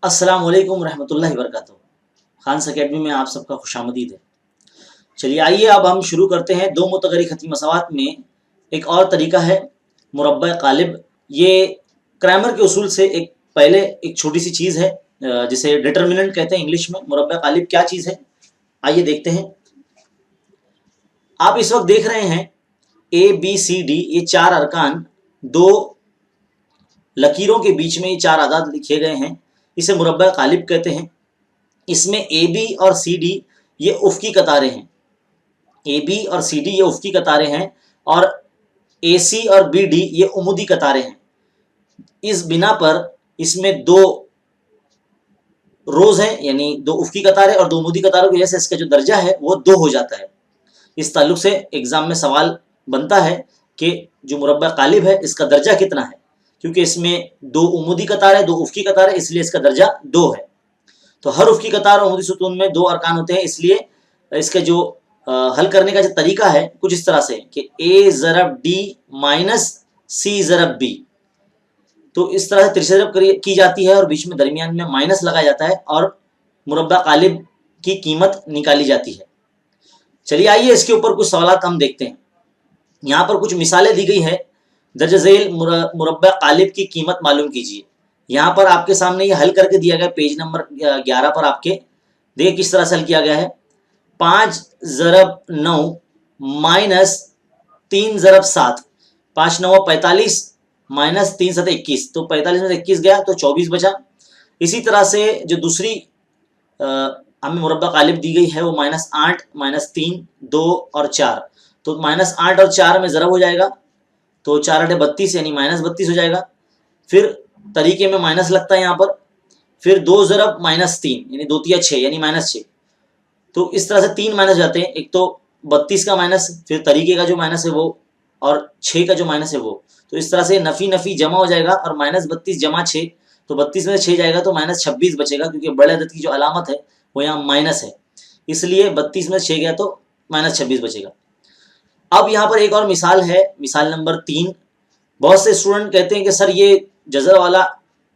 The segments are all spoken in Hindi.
अस्सलाम वालेकुम रहमतुल्लाहि वबरकातुहू। खान्स अकेडमी में आप सबका खुशामदीद है। चलिए आइए अब हम शुरू करते हैं। दो मुतगरी खती मसावात में एक और तरीका है मुरब्बा कालिब। ये क्रैमर के उसूल से पहले एक छोटी सी चीज़ है जिसे डिटर्मिनेंट कहते हैं इंग्लिश में। मुरब्बा कालिब क्या चीज़ है, आइए देखते हैं। आप इस वक्त देख रहे हैं ए बी सी डी, ये चार अरकान दो लकीरों के बीच में ये चार आदाद लिखे गए हैं। इसे मुरब्बा कालिब कहते हैं। इसमें ए बी और सी डी ये उफ़क़ी कतारें हैं। ए बी और सी डी ये उफ़क़ी कतारें हैं और ए सी और बी डी ये उमुदी कतारें हैं। इस बिना पर इसमें दो रोज़ हैं, यानी दो उफ़क़ी कतारें और दो उमुदी कतारों की वजह से इसका जो दर्जा है वो 2 हो जाता है। इस ताल्लुक से एग्ज़ाम में सवाल बनता है कि जो मुरब्बा कालिब है इसका दर्जा कितना है, क्योंकि इसमें दो उमुदी कतारें दो उफ़क़ी कतारें, इसलिए इसका दर्जा 2 है। तो हर उफ़क़ी कतार और उमुदी सुतून में 2 अरकान होते हैं, इसलिए इसके जो हल करने का जो तरीका है कुछ इस तरह से कि ए ज़रब डी माइनस सी ज़रब बी। तो इस तरह से तिरछा की जाती है और बीच में दरमियान में माइनस लगाया जाता है और मुरब्बा कालिब की कीमत निकाली जाती है। चलिए आइए इसके ऊपर कुछ सवालात हम देखते हैं। यहाँ पर कुछ मिसालें दी गई है। दर्ज झेल मुरब्बा कालिब की कीमत मालूम कीजिए। यहाँ पर आपके सामने ये हल करके दिया गया, पेज नंबर 11 पर आपके देखिए किस तरह से हल किया गया है। 5 ज़रब 9 माइनस 3 ज़रब 7, 5 9 45 माइनस 3 7 21, तो 45 में से 21 गया तो 24 बचा। इसी तरह से जो दूसरी हमें मुरब्बा कालिब दी गई है वो -8 -3 2 और 4, तो -8 और 4 में ज़रब हो जाएगा तो 4 8 32 यानी -32 हो जाएगा। फिर तरीके में माइनस लगता है यहाँ पर, फिर 2 ज़रब -3 यानी 2 तिया 6 यानी -6। तो इस तरह से 3 माइनस जाते हैं, एक तो 32 का माइनस, फिर तरीके का जो माइनस है वो, और 6 का जो माइनस है वो। तो इस तरह से नफ़ी नफ़ी जमा हो जाएगा और -32 जमा 6, तो 32 में से 6 जाएगा तो -26 बचेगा, क्योंकि बड़े अदद की जो अलामत है वो यहाँ माइनस है, इसलिए 32 में से 6 गया तो -26 बचेगा। अब यहाँ पर एक और मिसाल है, मिसाल नंबर 3। बहुत से स्टूडेंट कहते हैं कि सर ये जज़र वाला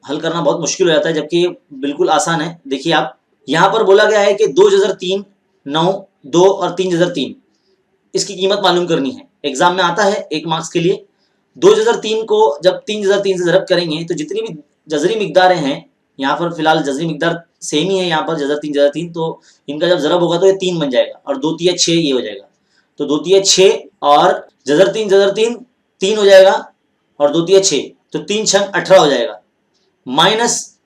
हल करना बहुत मुश्किल हो जाता है, जबकि ये बिल्कुल आसान है। देखिए आप, यहाँ पर बोला गया है कि 2 जज़र 3 9, 2 और 3 जज़र 3, इसकी कीमत मालूम करनी है। एग्जाम में आता है 1 मार्क्स के लिए। 2 जज़र 3 को जब 3 जज़र 3 से ज़रब करेंगे तो जितनी भी जज़री मिकदारें हैं, यहाँ पर फिलहाल जज़री मिकदार सेम ही है, यहाँ पर जज़र 3 तो इनका जब ज़रब होगा तो ये 3 बन जाएगा और 2 तिया 6 ये हो जाएगा। तो 2 तिया 6 और जज़र 3 3 हो जाएगा और 2 तिया 6, तो 3 छंग 18 हो जाएगा। माइनस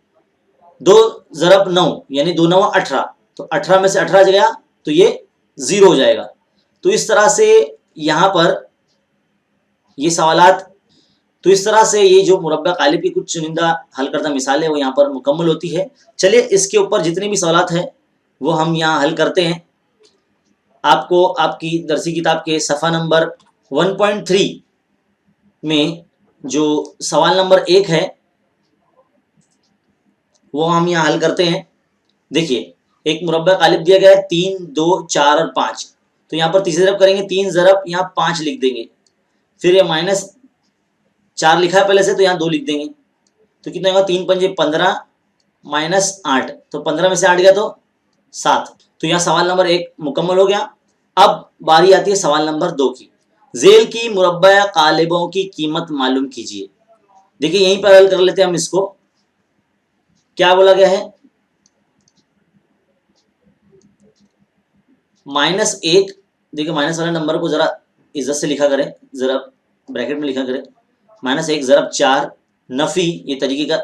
2 ज़रब 9 यानी 2 9 18, तो 18 में से 18 गया तो ये 0 हो जाएगा। तो इस तरह से यहाँ पर ये सवालात, तो इस तरह से ये जो मुरब्बा कालिब की कुछ चुनिंदा हल करदा मिसाल है वो यहाँ पर मुकम्मल होती है। चलिए इसके ऊपर जितने भी सवालात हैं वो हम यहाँ हल करते हैं। आपको आपकी दरसी किताब के सफ़ा नंबर 1.3 में जो सवाल नंबर 1 है वो हम यहाँ हल करते हैं। देखिए एक मुरब्बा कालिब दिया गया है 3 2 4 और 5, तो यहाँ पर तीसरी ज़रब करेंगे, 3 ज़रब यहाँ 5 लिख देंगे, फिर ये -4 लिखा है पहले से तो यहाँ 2 लिख देंगे, तो कितना होगा 3 पंजे 15 -8, तो 15 में से 8 गया तो 7। तो यहाँ सवाल नंबर 1 मुकम्मल हो गया। अब बारी आती है सवाल नंबर 2 की। झेल की मुरब्बा कालिबों की कीमत मालूम कीजिए। देखिए यहीं पर हल कर लेते हैं हम इसको। क्या बोला गया है, -1, देखिए माइनस वाले नंबर को जरा इज्जत से लिखा करें, जरा ब्रैकेट में लिखा करें। -1 ज़रब 4 नफ़ी, ये तरीके का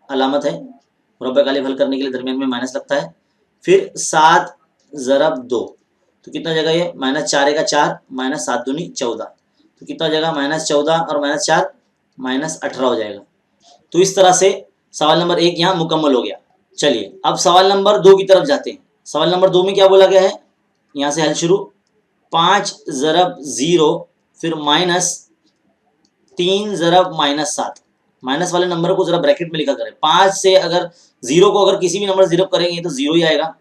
अलामत है। मुरब्बा कालिब हल करने के लिए दरमियान में माइनस लगता है। फिर 7 ज़रब 2, तो कितना जगह ये -4 का 4 -7 दूनी 14, तो कितना जगह -14 और -4 -18 हो जाएगा। तो इस तरह से सवाल नंबर 1 यहाँ मुकम्मल हो गया। चलिए अब सवाल नंबर 2 की तरफ जाते हैं। सवाल नंबर 2 में क्या बोला गया है, यहाँ से हल शुरू। 5 ज़रब 0 फिर -3 ज़रब -7, माइनस वाले नंबर को जरा ब्रैकेट में लिखा करें। 5 से अगर 0 को अगर किसी भी नंबर 0 करेंगे तो 0 ही आएगा,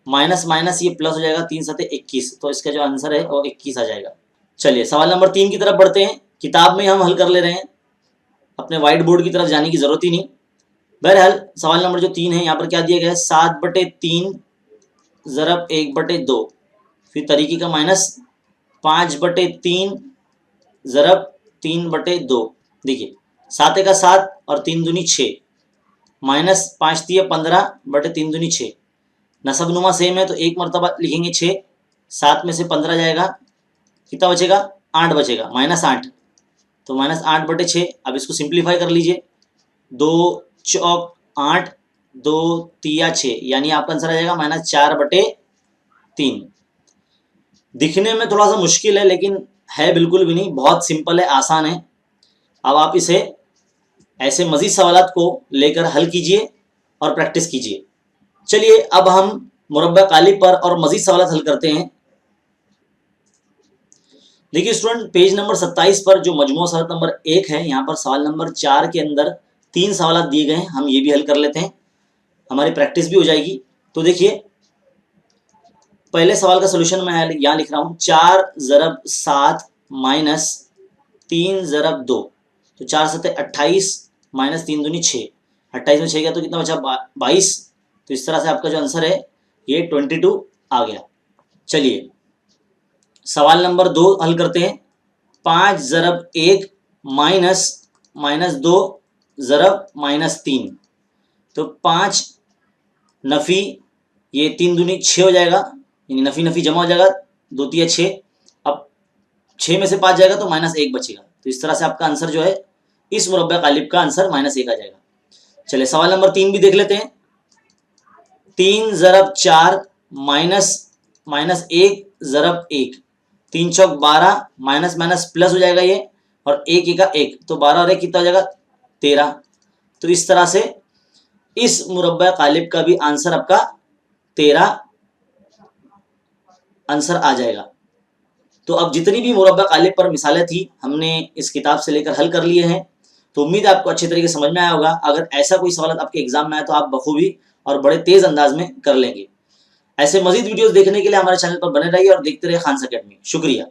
माइनस माइनस ये प्लस हो जाएगा, 3 7 21, तो इसका जो आंसर है वो 21 आ जाएगा। चलिए सवाल नंबर 3 की तरफ बढ़ते हैं। किताब में हम हल कर ले रहे हैं, अपने व्हाइट बोर्ड की तरफ जाने की ज़रूरत ही नहीं। बहरहाल सवाल नंबर जो 3 है यहाँ पर क्या दिया गया है, 7/3 ज़रब 1/2, फिर तरीके का माइनस 5/3 ज़रब 3/2। देखिए 7 एका 7 और 3 दूनी 6, माइनस 5 तिया 15/3 दूनी 6। नसबनुमा सेम है तो एक मरतबा लिखेंगे 6, 7 में से 15 जाएगा, कितना बचेगा 8 बचेगा, -8, तो -8/6। अब इसको सिंप्लीफाई कर लीजिए, 2 चौक 8, 2 तिया 6, यानी आपका आंसर आ जाएगा -4/3। दिखने में थोड़ा सा मुश्किल है लेकिन है बिल्कुल भी नहीं, बहुत सिंपल है, आसान है। अब आप इसे ऐसे मजीद सवालात को लेकर हल कीजिए और प्रैक्टिस कीजिए। चलिए अब हम मुरब्बा कालिब पर और मजीद सवालात हल करते हैं। देखिए स्टूडेंट, पेज नंबर 27 पर जो मजमूआ सवाल नंबर 1 है, यहाँ पर सवाल नंबर 4 के अंदर 3 सवालात दिए गए हैं, हम ये भी हल कर लेते हैं, हमारी प्रैक्टिस भी हो जाएगी। तो देखिए पहले सवाल का सोल्यूशन मैं यहाँ लिख रहा हूँ, 4 ज़रब 7 माइनस 3 ज़रब 2, तो 4 7 28 माइनस 3 दूनी 6, 28 में 6 गया तो कितना बचा 22। तो इस तरह से आपका जो आंसर है ये 22 आ गया। चलिए सवाल नंबर 2 हल करते हैं, 5 ज़रब 1 माइनस 2 ज़रब -3, तो 5 नफ़ी ये 3 दूनी 6 हो जाएगा, यानी नफ़ी नफ़ी जमा हो जाएगा, 2 तिया 6, अब 6 में से 5 जाएगा तो -1 बचेगा। तो इस तरह से आपका आंसर जो है इस मुरब्बा कालिब का आंसर -1 आ जाएगा। चलिए सवाल नंबर 3 भी देख लेते हैं, 3 ज़रब 4 माइनस 1 ज़रब 1, 3 चौक 12, माइनस माइनस प्लस हो जाएगा ये, और 1 एका 1, तो 12 और 1 कितना हो जाएगा 13। तो इस तरह से इस मुरब्बा कालिब का भी आंसर आपका 13 आंसर आ जाएगा। तो अब जितनी भी मुरब्बा कालिब पर मिसालें थी हमने इस किताब से लेकर हल कर लिए हैं, तो उम्मीद है आपको अच्छे तरीके से समझ में आया होगा। अगर ऐसा कोई सवाल आपके एग्जाम में आए तो आप बखूबी और बड़े तेज अंदाज में कर लेंगे। ऐसे मजीद वीडियोस देखने के लिए हमारे चैनल पर बने रहिए और देखते रहिए खान्स अकेडमी। शुक्रिया।